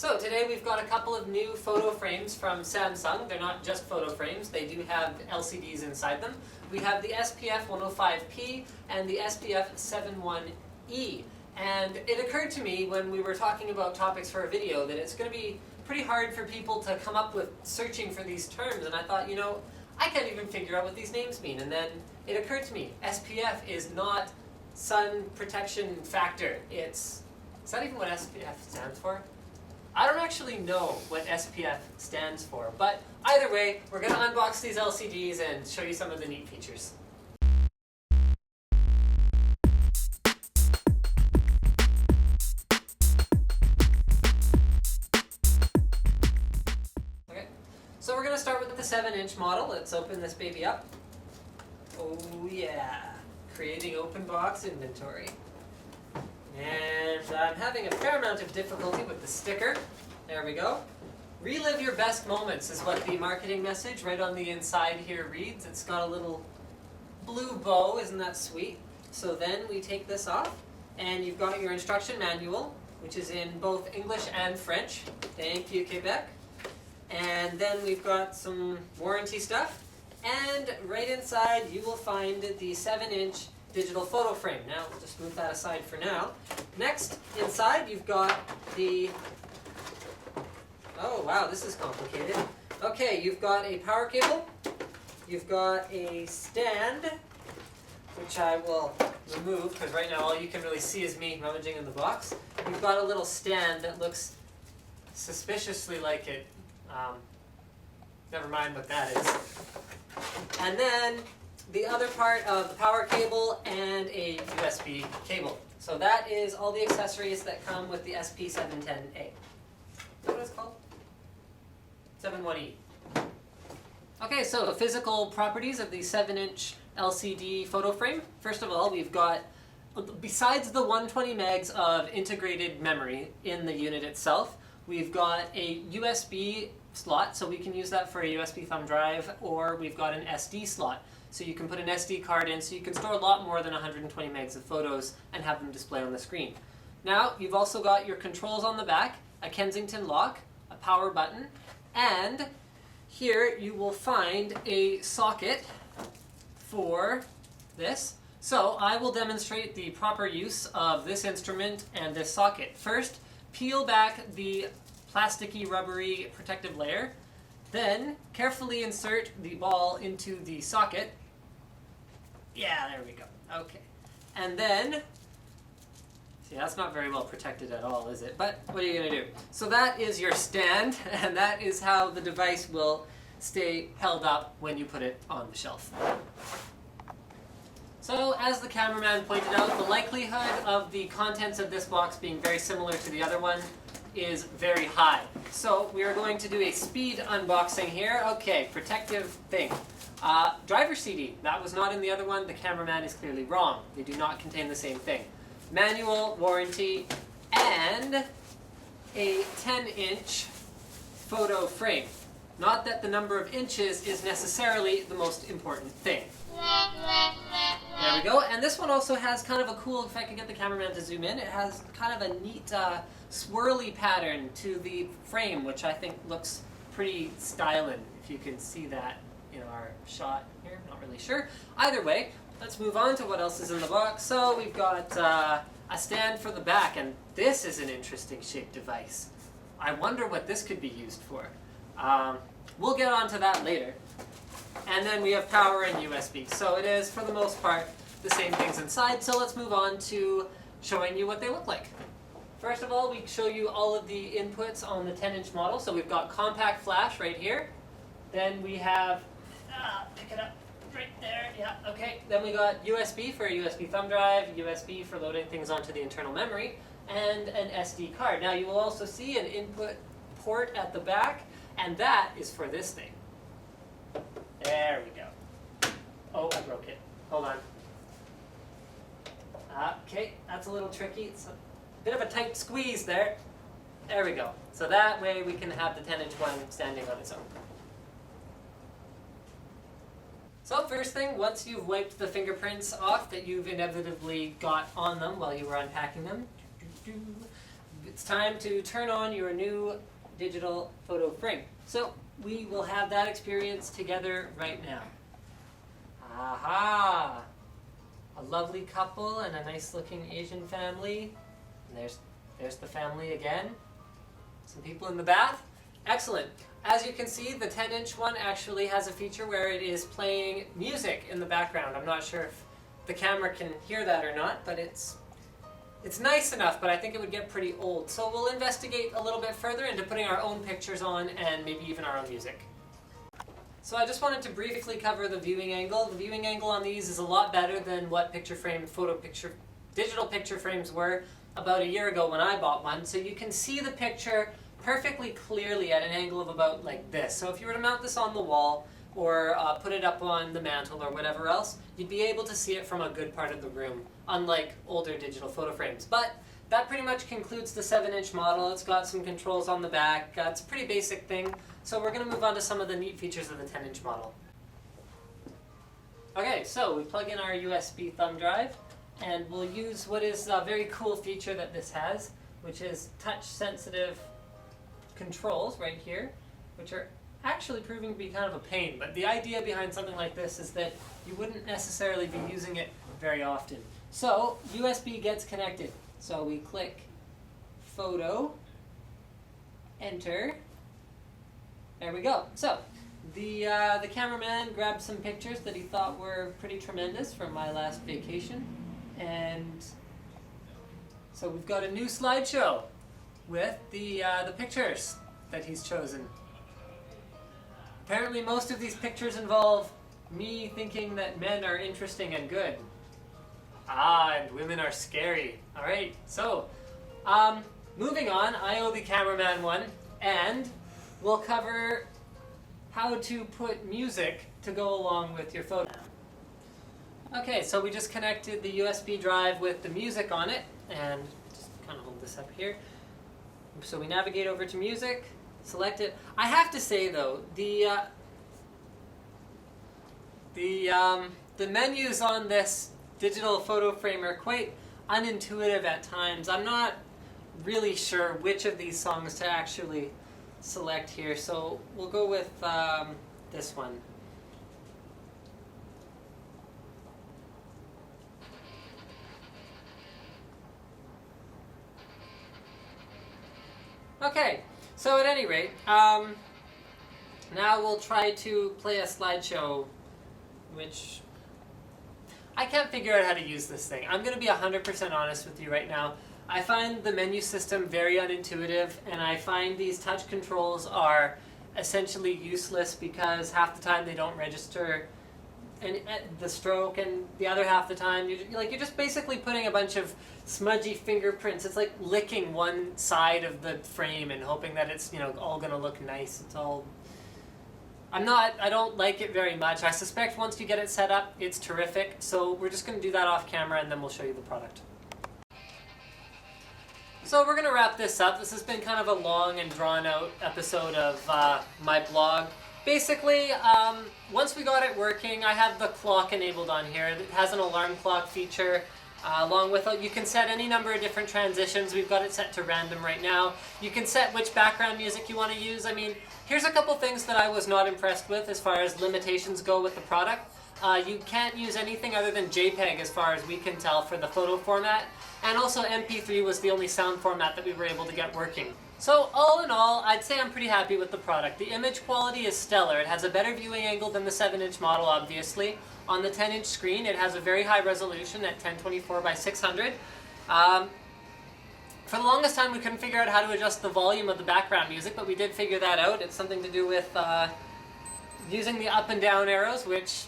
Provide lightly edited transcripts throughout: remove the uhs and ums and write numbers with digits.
So today we've got a couple of new photo frames from Samsung. They're not just photo frames, they do have LCDs inside them. We have the SPF-105P and the SPF-71E. And it occurred to me when we were talking about topics for a video that it's going to be pretty hard for people to come up with searching for these terms, and I thought, you know, I can't even figure out what these names mean. And then it occurred to me, SPF is not sun protection factor. Is that even what SPF stands for? I don't actually know what SPF stands for, but either way, we're going to unbox these LCDs and show you some of the neat features. Okay, so we're going to start with the 7-inch model. Let's open this baby up. Oh yeah, creating open box inventory. And I'm having a fair amount of difficulty with the sticker. There we go. Relive your best moments is what the marketing message right on the inside here reads. It's got a little blue bow, isn't that sweet? So then we take this off, and you've got your instruction manual, which is in both English and French. Thank you, Quebec. And then we've got some warranty stuff. And right inside you will find the 7-inch digital photo frame. Now, we'll just move that aside for now. Next, inside you've got the... Oh wow, this is complicated. Okay, you've got a power cable. You've got a stand, which I will remove because right now all you can really see is me rummaging in the box. You've got a little stand that looks suspiciously like it. Never mind what that is. And then the other part of the power cable and a USB cable. So that is all the accessories that come with the SP710A. Is that what it's called? 71E. Okay, so the physical properties of the 7-inch LCD photo frame. First of all, we've got, besides the 120 megs of integrated memory in the unit itself, we've got a USB slot, so we can use that for a USB thumb drive, or we've got an SD slot. So you can put an SD card in, so you can store a lot more than 120 megs of photos and have them display on the screen. Now, you've also got your controls on the back, a Kensington lock, a power button, and here you will find a socket for this. So I will demonstrate the proper use of this instrument and this socket. First, peel back the plasticky, rubbery protective layer. Then, carefully insert the ball into the socket. Yeah, there we go. Okay. And then, see, that's not very well protected at all, is it? But what are you going to do? So that is your stand, and that is how the device will stay held up when you put it on the shelf. So, as the cameraman pointed out, the likelihood of the contents of this box being very similar to the other one is very high. So we are going to do a speed unboxing here. Okay, protective thing. Driver CD, that was not in the other one. The cameraman is clearly wrong. They do not contain the same thing. Manual, warranty, and a 10-inch photo frame. Not that the number of inches is necessarily the most important thing. There we go. And this one also has kind of a cool, if I can get the cameraman to zoom in, it has kind of a neat swirly pattern to the frame, which I think looks pretty styling, if you can see that in our shot here. Not really sure. Either way, let's move on to what else is in the box. So we've got a stand for the back, and this is an interesting shaped device. I wonder what this could be used for. We'll get onto that later. And then we have power and USB. So it is, for the most part, the same things inside. So let's move on to showing you what they look like. First of all, we show you all of the inputs on the 10-inch model. So we've got compact flash right here. Then we have, pick it up right there, yeah, okay. Then we got USB for a USB thumb drive, USB for loading things onto the internal memory, and an SD card. Now you will also see an input port at the back, and that is for this thing. There we go. Oh, I broke it. Hold on. Okay, that's a little tricky. It's a bit of a tight squeeze there. There we go. So that way we can have the 10-inch one standing on its own. So first thing, once you've wiped the fingerprints off that you've inevitably got on them while you were unpacking them, it's time to turn on your new digital photo frame. So we will have that experience together right now. Aha! A lovely couple and a nice looking Asian family. And there's the family again. Some people in the bath. Excellent. As you can see, the 10-inch one actually has a feature where it is playing music in the background. I'm not sure if the camera can hear that or not, but it's nice enough, but I think it would get pretty old. So we'll investigate a little bit further into putting our own pictures on and maybe even our own music. So I just wanted to briefly cover the viewing angle. The viewing angle on these is a lot better than what digital picture frames were about a year ago when I bought one. So you can see the picture perfectly clearly at an angle of about like this. So if you were to mount this on the wall or put it up on the mantle or whatever else, you'd be able to see it from a good part of the room, unlike older digital photo frames. But that pretty much concludes the 7-inch model. It's got some controls on the back. It's a pretty basic thing. So we're going to move on to some of the neat features of the 10-inch model. Okay, so we plug in our USB thumb drive, and we'll use what is a very cool feature that this has, which is touch-sensitive controls right here, which are actually proving to be kind of a pain. But the idea behind something like this is that you wouldn't necessarily be using it very often. So USB gets connected. So we click Photo, Enter. There we go. So the cameraman grabbed some pictures that he thought were pretty tremendous from my last vacation, and so we've got a new slideshow with the pictures that he's chosen. Apparently most of these pictures involve me thinking that men are interesting and good. And women are scary. Alright, so moving on, I owe the cameraman one, and we'll cover how to put music to go along with your photo. Okay, so we just connected the USB drive with the music on it, and just kind of hold this up here. So we navigate over to music, select it. I have to say though, the menus on this digital photo frame are quite unintuitive at times. I'm not really sure which of these songs to actually select here, so we'll go with this one. Okay, so at any rate, now we'll try to play a slideshow, which I can't figure out how to use this thing. I'm going to be 100% honest with you right now. I find the menu system very unintuitive, and I find these touch controls are essentially useless because half the time they don't register the stroke, and the other half the time you're just basically putting a bunch of smudgy fingerprints. It's like licking one side of the frame and hoping that it's all going to look nice. It's all. I don't like it very much. I suspect once you get it set up, it's terrific. So we're just going to do that off camera, and then we'll show you the product. So we're going to wrap this up. This has been kind of a long and drawn out episode of my blog. Basically, once we got it working, I have the clock enabled on here. It has an alarm clock feature. Along with it, you can set any number of different transitions. We've got it set to random right now. You can set which background music you want to use. I mean, here's a couple things that I was not impressed with as far as limitations go with the product. You can't use anything other than JPEG as far as we can tell for the photo format. And also MP3 was the only sound format that we were able to get working. So all in all, I'd say I'm pretty happy with the product. The image quality is stellar. It has a better viewing angle than the 7-inch model, obviously. On the 10-inch screen, it has a very high resolution at 1024 by 600. For the longest time, we couldn't figure out how to adjust the volume of the background music, but we did figure that out. It's something to do with using the up and down arrows, which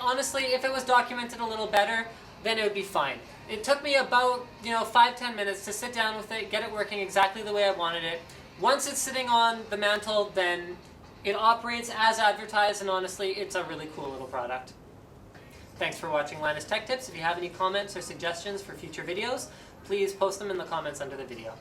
honestly, if it was documented a little better, then it would be fine. It took me about 5-10 minutes to sit down with it, get it working exactly the way I wanted it. Once it's sitting on the mantle, then it operates as advertised, and honestly, it's a really cool little product. Thanks for watching Linus Tech Tips. If you have any comments or suggestions for future videos, please post them in the comments under the video.